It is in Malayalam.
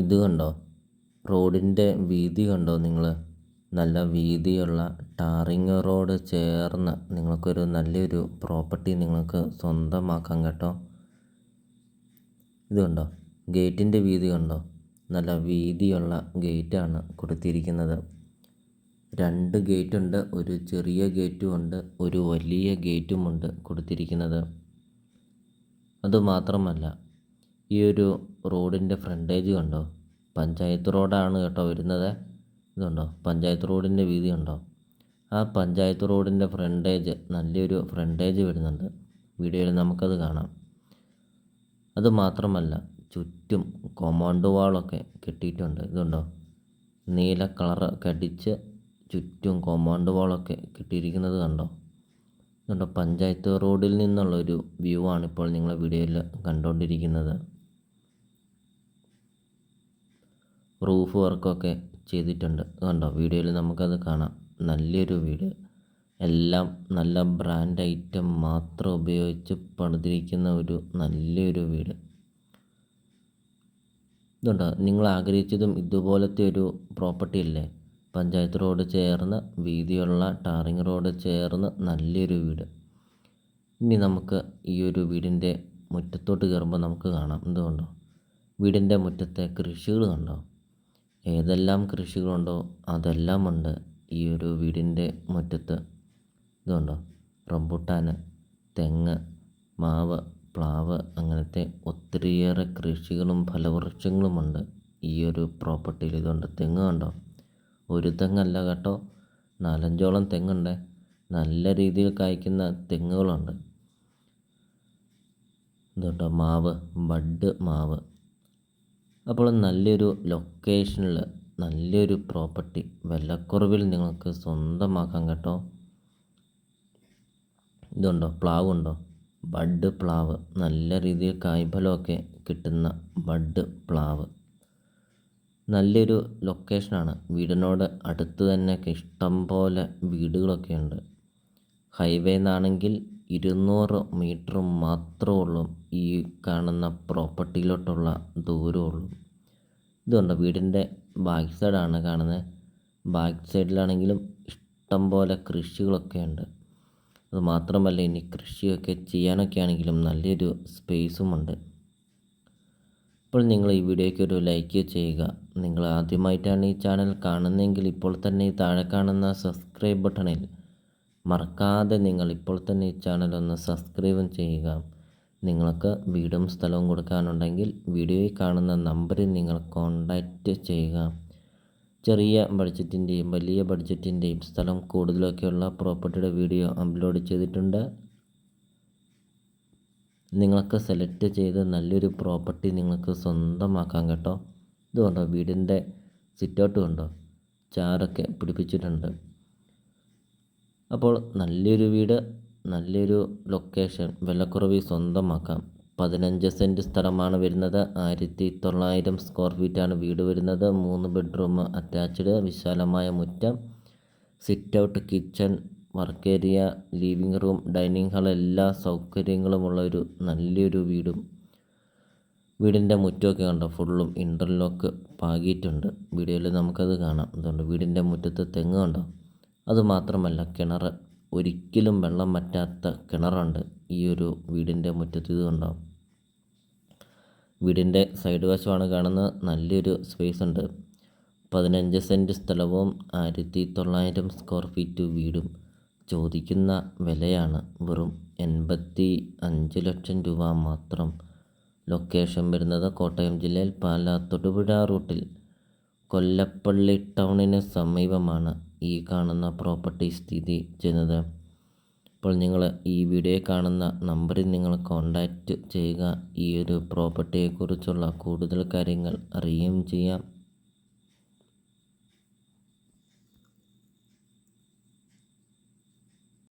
ഇത് കണ്ടോ, റോഡിൻ്റെ വീതി കണ്ടോ നിങ്ങൾ? നല്ല വീതിയുള്ള ടാറിങ് റോഡ് ചേർന്ന് നിങ്ങൾക്കൊരു നല്ലൊരു പ്രോപ്പർട്ടി നിങ്ങൾക്ക് സ്വന്തമാക്കാം കേട്ടോ. ഇത് കണ്ടോ, ഗേറ്റിൻ്റെ വീതി കണ്ടോ? നല്ല വീതിയുള്ള ഗേറ്റാണ് കൊടുത്തിരിക്കുന്നത്. 2 ഗേറ്റുണ്ട്, ഒരു ചെറിയ ഗേറ്റുമുണ്ട്, ഒരു വലിയ ഗേറ്റുമുണ്ട് കൊടുത്തിരിക്കുന്നത്. അതുമാത്രമല്ല, ഈ ഒരു റോഡിൻ്റെ ഫ്രണ്ടേജ് കണ്ടോ? പഞ്ചായത്ത് റോഡാണ് കേട്ടോ വരുന്നത്. ഇതുണ്ടോ, പഞ്ചായത്ത് റോഡിൻ്റെ വീതി കണ്ടോ? ആ പഞ്ചായത്ത് റോഡിൻ്റെ ഫ്രണ്ടേജ്, നല്ലൊരു ഫ്രണ്ടേജ് വരുന്നുണ്ട്. വീഡിയോയിൽ നമുക്കത് കാണാം. അതുമാത്രമല്ല, ചുറ്റും കോമ്പൗണ്ട് വാളൊക്കെ കെട്ടിയിട്ടുണ്ട്. ഇതുണ്ടോ, നീല കളറൊക്കെ അടിച്ച് ചുറ്റും കോമ്പൗണ്ട് വാളൊക്കെ കെട്ടിയിരിക്കുന്നത് കണ്ടോ? ഇതുണ്ടോ, പഞ്ചായത്ത് റോഡിൽ നിന്നുള്ളൊരു വ്യൂ ആണ് ഇപ്പോൾ നിങ്ങൾ വീഡിയോയിൽ കണ്ടുകൊണ്ടിരിക്കുന്നത്. റൂഫ് വർക്കൊക്കെ ചെയ്തിട്ടുണ്ട് കണ്ടോ? വീഡിയോയിൽ നമുക്കത് കാണാം. നല്ലൊരു വീട്, എല്ലാം നല്ല ബ്രാൻഡ് ഐറ്റം മാത്രം ഉപയോഗിച്ച് പണിതിരിക്കുന്ന ഒരു നല്ലൊരു വീട്. ഇതുണ്ടോ, നിങ്ങൾ ആഗ്രഹിച്ചതും ഇതുപോലത്തെ ഒരു പ്രോപ്പർട്ടി അല്ലേ? പഞ്ചായത്ത് റോഡ് ചേർന്ന് വീതിയുള്ള ടാറിങ് റോഡ് ചേർന്ന് നല്ലൊരു വീട്. ഇനി നമുക്ക് ഈ ഒരു വീടിൻ്റെ മുറ്റത്തോട്ട് കയറുമ്പോൾ നമുക്ക് കാണാം. എന്തുകൊണ്ടോ, വീടിൻ്റെ മുറ്റത്തെ കൃഷികൾ കണ്ടോ? ഏതെല്ലാം കൃഷികളുണ്ടോ അതെല്ലാം ഉണ്ട് ഈ ഒരു വീടിൻ്റെ മുറ്റത്ത്. ഇതുണ്ടോ, റംബൂട്ടാൻ, തെങ്ങ്, മാവ്, പ്ലാവ്, അങ്ങനത്തെ ഒത്തിരിയേറെ കൃഷികളും ഫലവൃക്ഷങ്ങളുമുണ്ട് ഈ ഒരു പ്രോപ്പർട്ടിയിൽ. ഇതുണ്ട്, തെങ്ങ് കണ്ടോ? ഒരു തെങ്ങല്ല കേട്ടോ, 4-5ഓളം തെങ്ങുണ്ട്. നല്ല രീതിയിൽ കായ്ക്കുന്ന തെങ്ങുകളുണ്ട്. ഇതുണ്ടോ, മാവ്, ബഡ് മാവ്. അപ്പോൾ നല്ലൊരു ലൊക്കേഷനിൽ നല്ലൊരു പ്രോപ്പർട്ടി വിലക്കുറവിൽ നിങ്ങൾക്ക് സ്വന്തമാക്കാം കേട്ടോ. ഇതുണ്ടോ, പ്ലാവ് ഉണ്ടോ? ബഡ് പ്ലാവ്, നല്ല രീതിയിൽ കായ്ഫലമൊക്കെ കിട്ടുന്ന ബഡ് പ്ലാവ്. നല്ലൊരു ലൊക്കേഷനാണ്. വീടിനോട് അടുത്ത് തന്നെ ഇഷ്ടം പോലെ വീടുകളൊക്കെ ഉണ്ട്. ഹൈവേ നിന്നാണെങ്കിൽ 200 മീറ്റർ മാത്രമേ ഉള്ളൂ ഈ കാണുന്ന പ്രോപ്പർട്ടിയിലോട്ടുള്ള ദൂരമുള്ളൂ. ഇതുണ്ട്, വീടിൻ്റെ ബാക്ക് സൈഡാണ് കാണുന്നത്. ബാക്ക് സൈഡിലാണെങ്കിലും ഇഷ്ടം പോലെ കൃഷികളൊക്കെ ഉണ്ട്. അതുമാത്രമല്ല, ഇനി കൃഷിയൊക്കെ ചെയ്യാനൊക്കെ ആണെങ്കിലും നല്ലൊരു സ്പേസുമുണ്ട്. ഇപ്പോൾ നിങ്ങൾ ഈ വീഡിയോയ്ക്ക് ഒരു ലൈക്ക് ചെയ്യുക. നിങ്ങൾ ആദ്യമായിട്ടാണ് ഈ ചാനൽ കാണുന്നതെങ്കിൽ ഇപ്പോൾ തന്നെ ഈ താഴെ കാണുന്ന സബ്സ്ക്രൈബ് ബട്ടണിൽ മറക്കാതെ നിങ്ങൾ ഇപ്പോൾ തന്നെ ഈ ചാനൽ ഒന്ന് സബ്സ്ക്രൈബും ചെയ്യുക. നിങ്ങൾക്ക് വീടും സ്ഥലവും കൊടുക്കാനുണ്ടെങ്കിൽ വീഡിയോയിൽ കാണുന്ന നമ്പറിൽ നിങ്ങൾ കോൺടാക്റ്റ് ചെയ്യുക. ചെറിയ ബഡ്ജറ്റിൻ്റെയും വലിയ ബഡ്ജറ്റിൻ്റെയും സ്ഥലം കൂടുതലൊക്കെയുള്ള പ്രോപ്പർട്ടിയുടെ വീഡിയോ അപ്ലോഡ് ചെയ്തിട്ടുണ്ട്. നിങ്ങൾക്ക് സെലക്ട് ചെയ്ത് നല്ലൊരു പ്രോപ്പർട്ടി നിങ്ങൾക്ക് സ്വന്തമാക്കാം കേട്ടോ. ഇതുകൊണ്ടോ, വീടിൻ്റെ സിറ്റൗട്ട് കണ്ടോ? ചാരൊക്കെ പിടിപ്പിച്ചിട്ടുണ്ട്. അപ്പോൾ നല്ലൊരു വീട്, നല്ലൊരു ലൊക്കേഷൻ, വിലക്കുറവിൽ സ്വന്തമാക്കാം. 15 സെൻറ്റ് സ്ഥലമാണ് വരുന്നത്. 1900 സ്ക്വയർ ഫീറ്റാണ് വീട് വരുന്നത്. 3 ബെഡ്റൂം അറ്റാച്ച്ഡ്, വിശാലമായ മുറ്റം, sitout, kitchen, work area, living room, dining hall, എല്ലാ സൗകര്യങ്ങളുമുള്ള ഒരു നല്ലൊരു വീടും. വീടിൻ്റെ മുറ്റമൊക്കെ കണ്ടോ, ഫുള്ളും ഇൻ്റർലോക്ക് പാകിയിട്ടുണ്ട്. വീഡിയോയിൽ നമുക്കത് കാണാം. അതുകൊണ്ട് വീടിൻ്റെ മുറ്റത്ത് തെങ്ങ് കണ്ടോ? അതുമാത്രമല്ല, കിണർ, ഒരിക്കലും വെള്ളം വറ്റാത്ത കിണറുണ്ട് ഈ ഒരു വീടിൻ്റെ മുറ്റത്ത്. ഇത് കണ്ടോ, വീടിൻ്റെ സൈഡ് വശമാണ് കാണുന്നത്. നല്ലൊരു സ്പേസ് ഉണ്ട്. 15 സെൻറ്റ് സ്ഥലവും 1900 സ്ക്വയർ ഫീറ്റ് വീടും. ചോദിക്കുന്ന വിലയാണ് വെറും 85 ലക്ഷം രൂപ മാത്രം. ലൊക്കേഷൻ വരുന്നത് കോട്ടയം ജില്ലയിൽ പാലാ തൊടുപുഴ റൂട്ടിൽ കൊല്ലപ്പള്ളി ടൗണിന് സമീപമാണ് ഈ കാണുന്ന പ്രോപ്പർട്ടി സ്ഥിതി ചെയ്യുന്നത്. അപ്പോൾ നിങ്ങൾ ഈ വീഡിയോയിൽ കാണുന്ന നമ്പറിൽ നിങ്ങൾ കോൺടാക്റ്റ് ചെയ്യുക. ഈ ഒരു പ്രോപ്പർട്ടിയെക്കുറിച്ചുള്ള കൂടുതൽ കാര്യങ്ങൾ അറിയുകയും ചെയ്യാം.